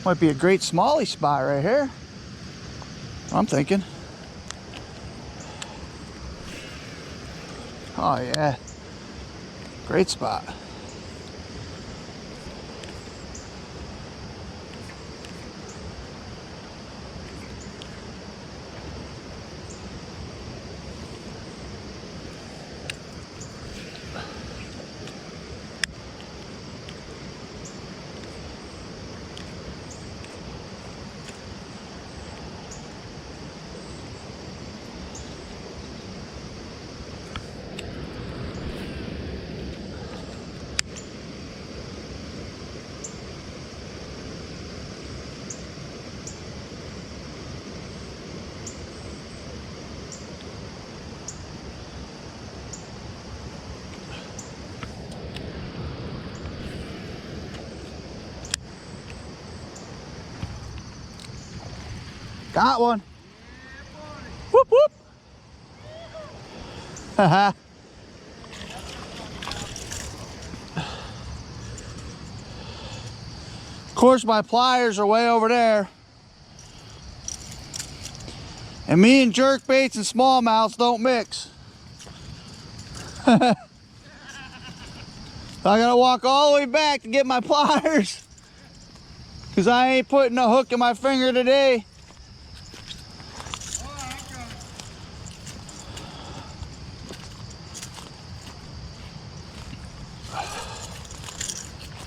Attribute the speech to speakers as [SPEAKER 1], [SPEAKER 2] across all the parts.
[SPEAKER 1] Might be a great smallie spot right here. I'm thinking. Oh yeah, great spot. Got one. Whoop whoop. Haha. Of course, my pliers are way over there. And me and jerk baits and smallmouths don't mix. I gotta walk all the way back to get my pliers. Cause I ain't putting a hook in my finger today.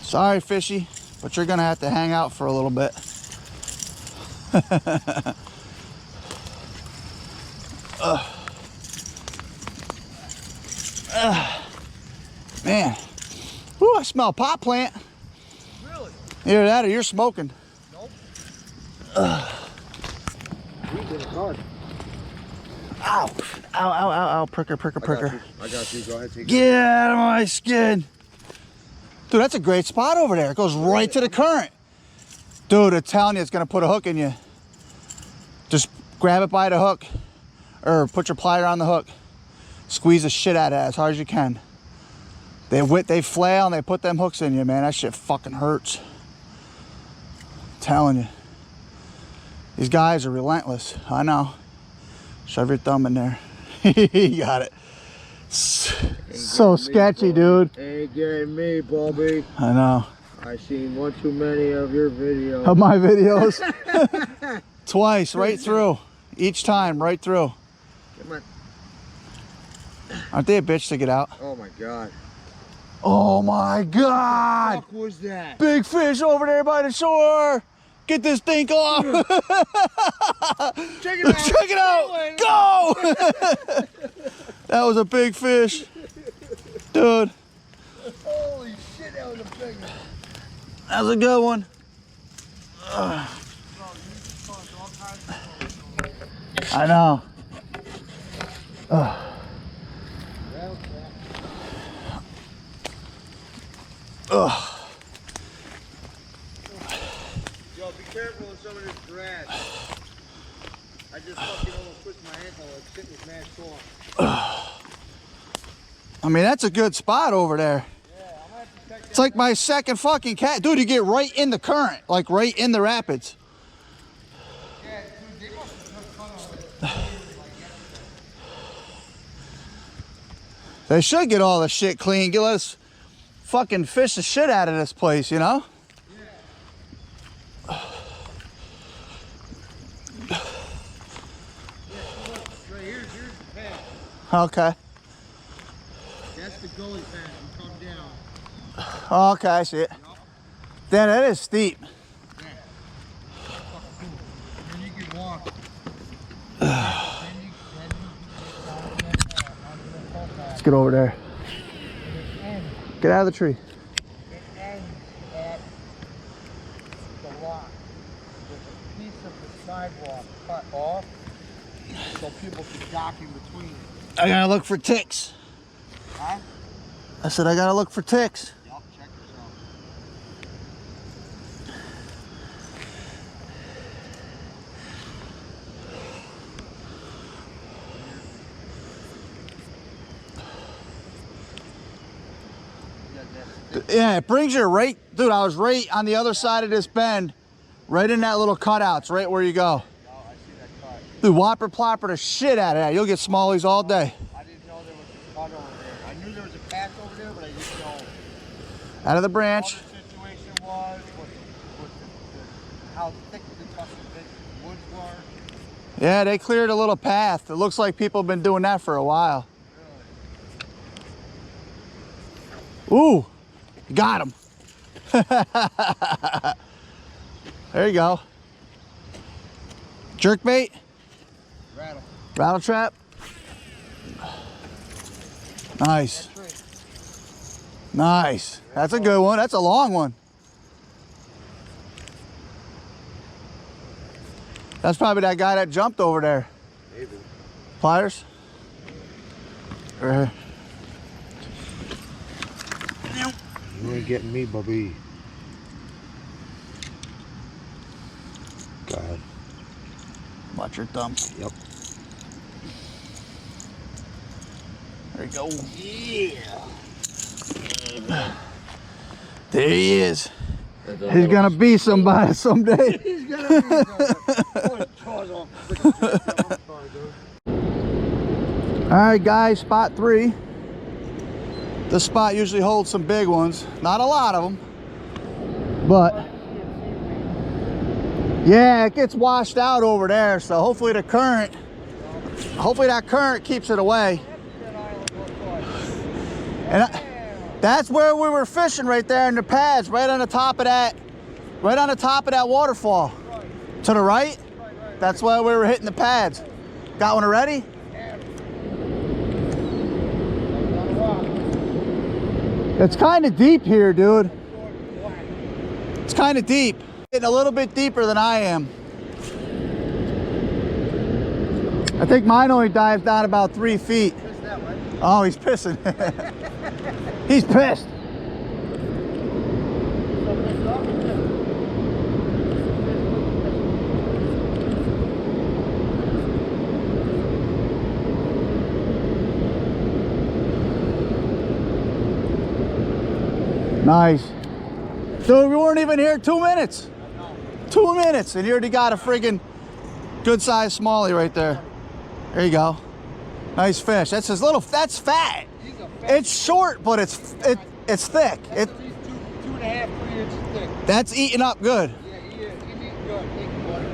[SPEAKER 1] Sorry, fishy, but you're gonna have to hang out for a little bit. Man, ooh, I smell pot plant.
[SPEAKER 2] Really?
[SPEAKER 1] Either that or you're smoking.
[SPEAKER 2] Nope.
[SPEAKER 1] Ow, ow, ow, ow, ow, pricker, pricker, pricker.
[SPEAKER 2] I got you. Go ahead, take it.
[SPEAKER 1] Get out of my skin. Dude, that's a great spot over there. It goes right to the current. Dude, I'm telling you, it's gonna put a hook in you. Just grab it by the hook or put your plier on the hook. Squeeze the shit out of it as hard as you can. They flail and they put them hooks in you, man. That shit fucking hurts. I'm telling you. These guys are relentless. I know. Shove your thumb in there. You got it. So sketchy, dude.
[SPEAKER 2] Ain't getting me, Bobby.
[SPEAKER 1] I know.
[SPEAKER 2] I seen one too many of your videos.
[SPEAKER 1] Of my videos? Twice, right through. Each time, right through.
[SPEAKER 2] Come on.
[SPEAKER 1] Aren't they a bitch to get out?
[SPEAKER 2] Oh my god.
[SPEAKER 1] Oh my god!
[SPEAKER 2] What the fuck was that?
[SPEAKER 1] Big fish over there by the shore! Get this thing off!
[SPEAKER 2] Check it out!
[SPEAKER 1] Check it out! Go! That was a big fish. Dude.
[SPEAKER 2] Holy shit, that was a big one.
[SPEAKER 1] That was a good one. I know.
[SPEAKER 2] Yo, be careful with some of this grass. I just fucking almost pushed my ankle. It's sitting with mad sore.
[SPEAKER 1] I mean, that's a good spot over there.
[SPEAKER 2] Yeah, I'm gonna have to check that.
[SPEAKER 1] It's like my second fucking cat. Dude, you get right in the current, like right in the rapids.
[SPEAKER 2] Yeah, dude, they must have took fun of it.
[SPEAKER 1] They should get all the shit clean. Let us fucking fish the shit out of this place, you know?
[SPEAKER 2] Yeah. Right here's the path.
[SPEAKER 1] Okay.
[SPEAKER 2] That's the gully path. You come down.
[SPEAKER 1] Okay, I see it. Then it is steep.
[SPEAKER 2] Yeah. Fucking cool. And then you can walk.
[SPEAKER 1] Let's get over there. Get out of the tree.
[SPEAKER 2] It ends at the lock with a piece of the sidewalk cut off so people can dock in between.
[SPEAKER 1] I gotta look for ticks.
[SPEAKER 2] Huh?
[SPEAKER 1] I said I gotta look for ticks.
[SPEAKER 2] Yup, check yourself.
[SPEAKER 1] Yeah, it brings you right, dude, I was right on the other side of this bend Right in that little cutouts, right where you go.
[SPEAKER 2] Oh, I see that cut.
[SPEAKER 1] Dude, whopper plopper the shit out of that. You'll get smallies all day.
[SPEAKER 2] I didn't know there was a cut over there. I knew there was a path over there, but I didn't know
[SPEAKER 1] Out of the branch.
[SPEAKER 2] what the situation was, how thick the woods were.
[SPEAKER 1] Yeah, they cleared a little path. It looks like people have been doing that for a while.
[SPEAKER 2] Really?
[SPEAKER 1] Ooh, got him. There you go. Jerk bait.
[SPEAKER 2] Rattle.
[SPEAKER 1] Rattle trap. Nice. Nice. That's a good one. That's a long one. That's probably that guy that jumped over there.
[SPEAKER 2] Maybe.
[SPEAKER 1] Pliers? Right here.
[SPEAKER 2] You ain't getting me, Bubby. Go ahead.
[SPEAKER 1] Watch your thumb.
[SPEAKER 2] Yep.
[SPEAKER 1] There you go. Yeah. There he is. He's gonna be somebody someday.
[SPEAKER 2] He's gonna be
[SPEAKER 1] All right, guys, spot 3. This spot usually holds some big ones. Not a lot of them, but yeah, it gets washed out over there. So hopefully that current keeps it away. And that's where we were fishing, right there in the pads, right on the top of that waterfall. To the right. That's where we were hitting the pads. Got one already? It's kind of deep here, dude. It's kind of deep. Getting a little bit deeper than I am. I think mine only dives down about 3 feet. Oh, he's pissing. He's pissed. Nice. Dude, we weren't even here 2 minutes. 2 minutes, and you already got a friggin' good sized smallie right there. There you go. Nice fish. That's his little, that's fat. It's short, but it's thick.
[SPEAKER 2] That's at least 2.5, 3 inches thick.
[SPEAKER 1] That's eating up good.
[SPEAKER 2] Yeah, he is. He's eating good. Thank you, buddy.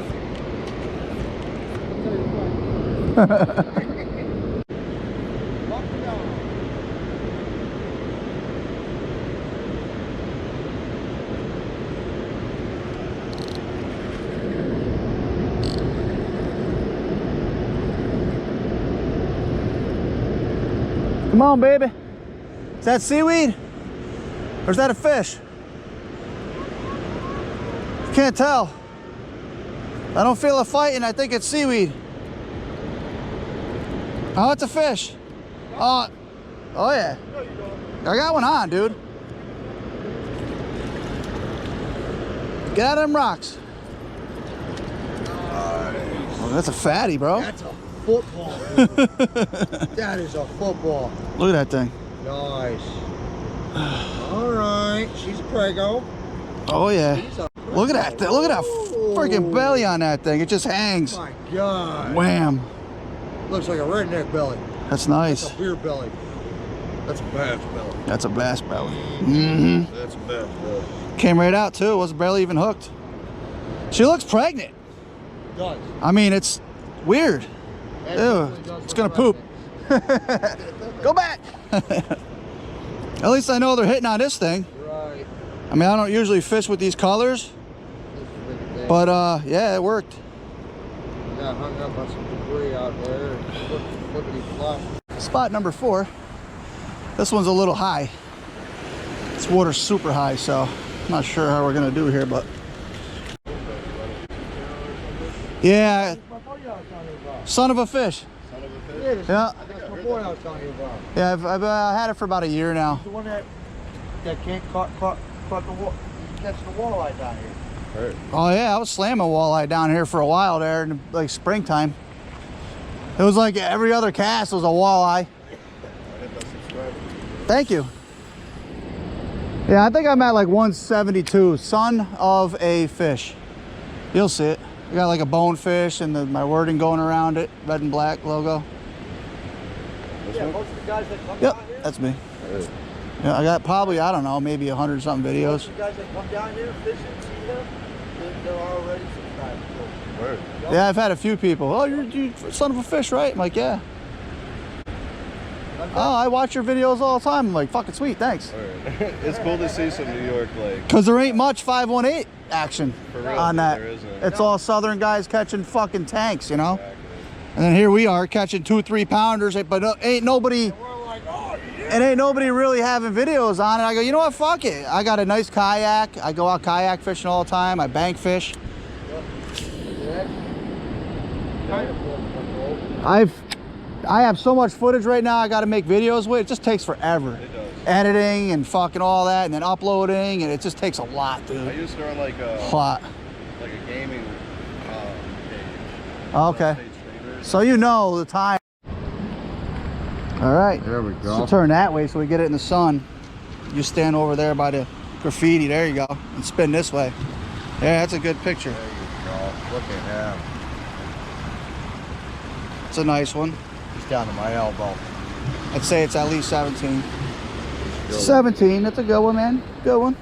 [SPEAKER 1] Come on, baby. Is that seaweed? Or is that a fish? Can't tell. I don't feel a fighting. I think it's seaweed. Oh, it's a fish. Oh yeah. I got one on, dude. Get out of them rocks. Oh, that's a fatty, bro.
[SPEAKER 2] That's a football. That is a football.
[SPEAKER 1] Look at that thing.
[SPEAKER 2] Nice. All right, she's a prego.
[SPEAKER 1] Oh yeah. Look at that. Look at that freaking belly on that thing. It just hangs.
[SPEAKER 2] My God.
[SPEAKER 1] Wham.
[SPEAKER 2] Looks like a redneck belly.
[SPEAKER 1] That's nice.
[SPEAKER 2] That's a beer belly. That's a bass belly.
[SPEAKER 1] That's a bass belly. Mm-hmm.
[SPEAKER 2] That's a bass belly.
[SPEAKER 1] Came right out too. Wasn't barely even hooked. She looks pregnant.
[SPEAKER 2] It does.
[SPEAKER 1] I mean, it's weird.
[SPEAKER 2] That
[SPEAKER 1] Ew,
[SPEAKER 2] definitely does
[SPEAKER 1] it's
[SPEAKER 2] look
[SPEAKER 1] gonna poop.
[SPEAKER 2] pregnant.
[SPEAKER 1] Go back. At least I know they're hitting on this thing.
[SPEAKER 2] Right.
[SPEAKER 1] I mean, I don't usually fish with these colors, but yeah, it worked.
[SPEAKER 2] Got hung up on some debris out there. Flippity flop.
[SPEAKER 1] Spot number 4. This one's a little high. This water's super high, so I'm not sure how we're gonna do here, but yeah, son of a fish.
[SPEAKER 2] Son of a fish?
[SPEAKER 1] Yeah,
[SPEAKER 2] That's my boy I was telling you about.
[SPEAKER 1] yeah, I've had it for about a year now.
[SPEAKER 2] The one that can't caught the catch the walleye down here. Right.
[SPEAKER 1] Oh yeah, I was slamming walleye down here for a while there in like springtime. It was like every other cast was a walleye. Thank you. Yeah, I think I'm at like 172. Son of a fish. You'll see it. I got like a bonefish and my wording going around it, red and black logo.
[SPEAKER 2] Yeah, most of the guys that come
[SPEAKER 1] Yep,
[SPEAKER 2] down here.
[SPEAKER 1] that's me.
[SPEAKER 3] Hey.
[SPEAKER 1] Yeah, I got probably, I don't know, maybe 100 something
[SPEAKER 2] Most
[SPEAKER 1] videos.
[SPEAKER 2] of the guys that come down here fishing, see them, they're already subscribed.
[SPEAKER 3] Word.
[SPEAKER 1] Yeah, I've had a few people. Oh, you're you son of a fish, right? I'm like, yeah. Oh, I watch your videos all the time. I'm like, fucking sweet, thanks.
[SPEAKER 3] Word. It's cool to see some New York, like,
[SPEAKER 1] Because there ain't much 518 action
[SPEAKER 3] for real,
[SPEAKER 1] on that.
[SPEAKER 3] there isn't.
[SPEAKER 1] It's all southern guys catching fucking tanks, you know?
[SPEAKER 3] Exactly.
[SPEAKER 1] And then here we are catching 2-3 pounders, but ain't nobody,
[SPEAKER 2] We're like, oh, yeah.
[SPEAKER 1] it ain't nobody really having videos on it. I go, you know what, fuck it. I got a nice kayak. I go out kayak fishing all the time. I bank fish. I have so much footage right now I got to make videos with. It just takes forever.
[SPEAKER 3] It does.
[SPEAKER 1] Editing and fucking all that, and then uploading, and it just takes a lot,
[SPEAKER 3] I
[SPEAKER 1] dude.
[SPEAKER 3] used to run like
[SPEAKER 1] A
[SPEAKER 3] a
[SPEAKER 1] lot.
[SPEAKER 3] gaming page.
[SPEAKER 1] Okay.
[SPEAKER 3] State streamers.
[SPEAKER 1] So you know the time. All right.
[SPEAKER 2] There we
[SPEAKER 1] So turn that way so we get it in the sun. You stand over there by the graffiti. There you go. And spin this way. Yeah, that's a good picture.
[SPEAKER 2] There you go. Look at him.
[SPEAKER 1] It's a nice one.
[SPEAKER 2] He's down to my elbow.
[SPEAKER 1] I'd say it's at least 17. 17, that's a good one, man. Good one.